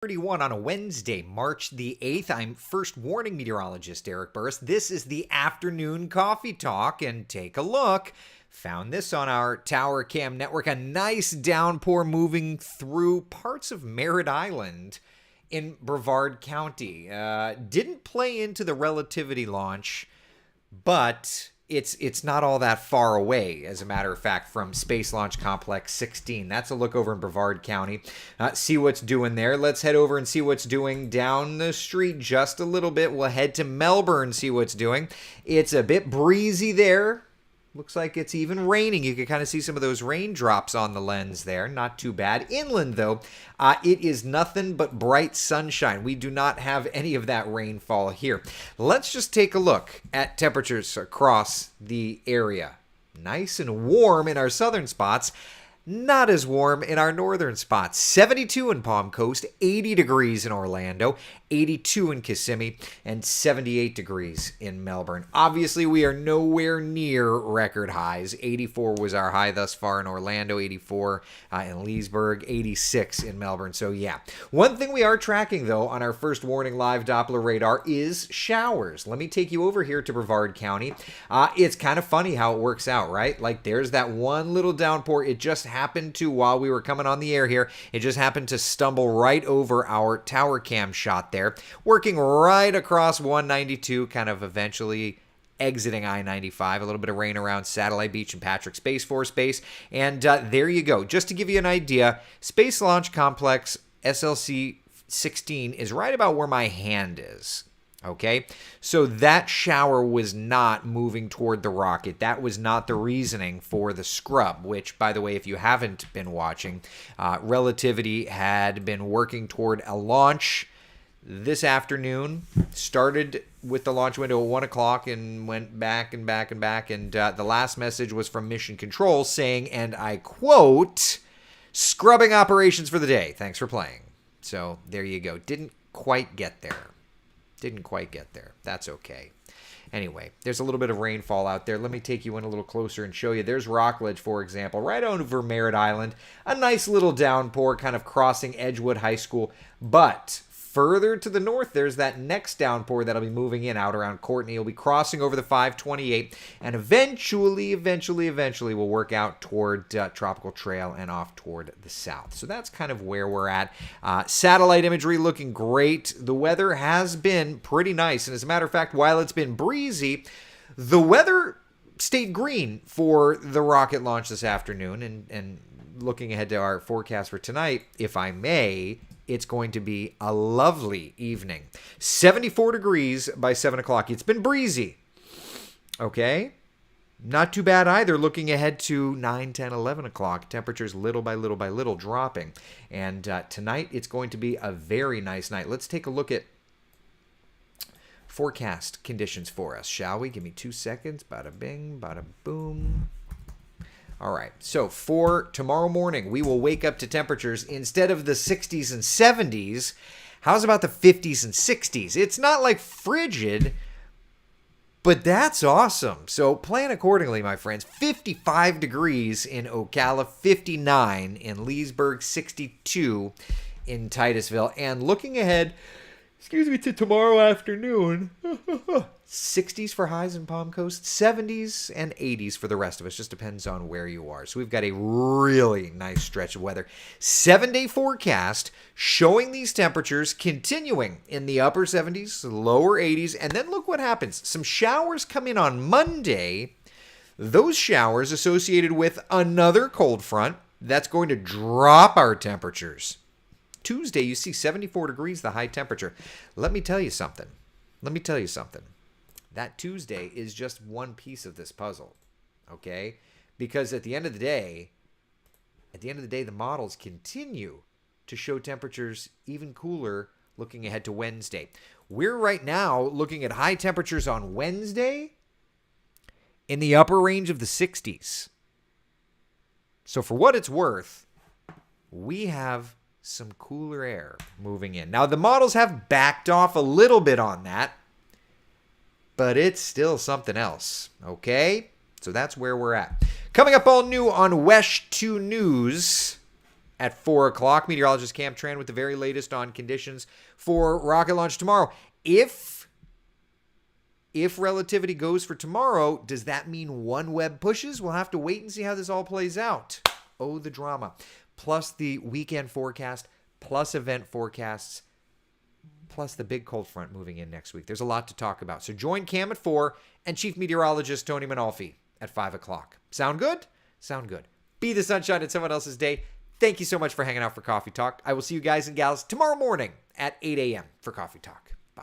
31 on a Wednesday, March the 8th. I'm first warning meteorologist Eric Burris. This is the afternoon coffee talk, and take a look. Found this on our Tower Cam network. A nice downpour moving through parts of Merritt Island in Brevard County. Didn't play into the relativity launch, but it's not all that far away, as a matter of fact, from Space Launch Complex 16. That's a look over in Brevard County. See what's doing there. Let's head over and see what's doing down the street just a little bit. We'll head to Melbourne, see what's doing. It's a bit breezy there. Looks like it's even raining. You can kind of see some of those raindrops on the lens there. Not too bad. Inland, though, it is nothing but bright sunshine. We do not have any of that rainfall here. Let's just take a look at temperatures across the area. Nice and warm in our southern spots. Not as warm in our northern spots. 72 in Palm Coast, 80 degrees in Orlando, 82 in Kissimmee, and 78 degrees in Melbourne. Obviously, we are nowhere near record highs. 84 was our high thus far in Orlando, 84 in Leesburg, 86 in Melbourne. So, yeah. One thing we are tracking, though, on our first warning live Doppler radar is showers. Let me take you over here to Brevard County. It's kind of funny how it works out, right? Like, there's that one little downpour. It just happened to, while we were coming on the air here, it just happened to stumble right over our tower cam shot there, working right across 192, kind of eventually exiting I-95. A little bit of rain around Satellite Beach and Patrick Space Force Base. And there you go. Just to give you an idea, Space Launch Complex SLC 16 is right about where my hand is. Okay, so that shower was not moving toward the rocket. That was not the reasoning for the scrub, which, by the way, if you haven't been watching, Relativity had been working toward a launch this afternoon. Started with the launch window at 1 o'clock and went back and back and back. And the last message was from Mission Control saying, and I quote, "Scrubbing operations for the day. Thanks for playing." So there you go. Didn't quite get there. That's okay. Anyway, there's a little bit of rainfall out there. Let me take you in a little closer and show you. There's Rockledge, for example, right over Merritt Island. A nice little downpour kind of crossing Edgewood High School. But further to the north, there's that next downpour that'll be moving in out around Courtney. It'll be crossing over the 528 and eventually will work out toward Tropical Trail and off toward the south. So that's kind of where we're at. Satellite imagery looking great. The weather has been pretty nice. And as a matter of fact, while it's been breezy, the weather stayed green for the rocket launch this afternoon. And looking ahead to our forecast for tonight, if I may, it's going to be a lovely evening. 74 degrees by 7 o'clock. It's been breezy. Okay? Not too bad either. Looking ahead to 9, 10, 11 o'clock. Temperatures little by little dropping. And tonight, it's going to be a very nice night. Let's take a look at forecast conditions for us, shall we? Give me 2 seconds. Bada bing, bada boom. All right, so for tomorrow morning, we will wake up to temperatures instead of the 60s and 70s. How's about the 50s and 60s? It's not like frigid, but that's awesome. So plan accordingly, my friends. 55 degrees in Ocala, 59 in Leesburg, 62 in Titusville. And looking ahead, to tomorrow afternoon, 60s for highs in Palm Coast, 70s and 80s for the rest of us. Just depends on where you are. So we've got a really nice stretch of weather. 7-day forecast showing these temperatures continuing in the upper 70s, lower 80s. And then look what happens. Some showers come in on Monday. Those showers associated with another cold front that's going to drop our temperatures. Tuesday, you see 74 degrees, the high temperature. Let me tell you something. That Tuesday is just one piece of this puzzle, okay? Because at the end of the day, the models continue to show temperatures even cooler looking ahead to Wednesday. We're right now looking at high temperatures on Wednesday in the upper range of the 60s. So for what it's worth, we have some cooler air moving in. Now, the models have backed off a little bit on that, but it's still something else, okay? So that's where we're at. Coming up all new on WESH 2 News, at 4 o'clock. Meteorologist Cam Tran with the very latest on conditions for rocket launch tomorrow. If relativity goes for tomorrow, does that mean OneWeb pushes? We'll have to wait and see how this all plays out. Oh, the drama. Plus the weekend forecast, plus event forecasts, plus the big cold front moving in next week. There's a lot to talk about. So join Cam at 4 and Chief Meteorologist Tony Manalfi at 5 o'clock. Sound good? Sound good. Be the sunshine in someone else's day. Thank you so much for hanging out for Coffee Talk. I will see you guys and gals tomorrow morning at 8 a.m. for Coffee Talk.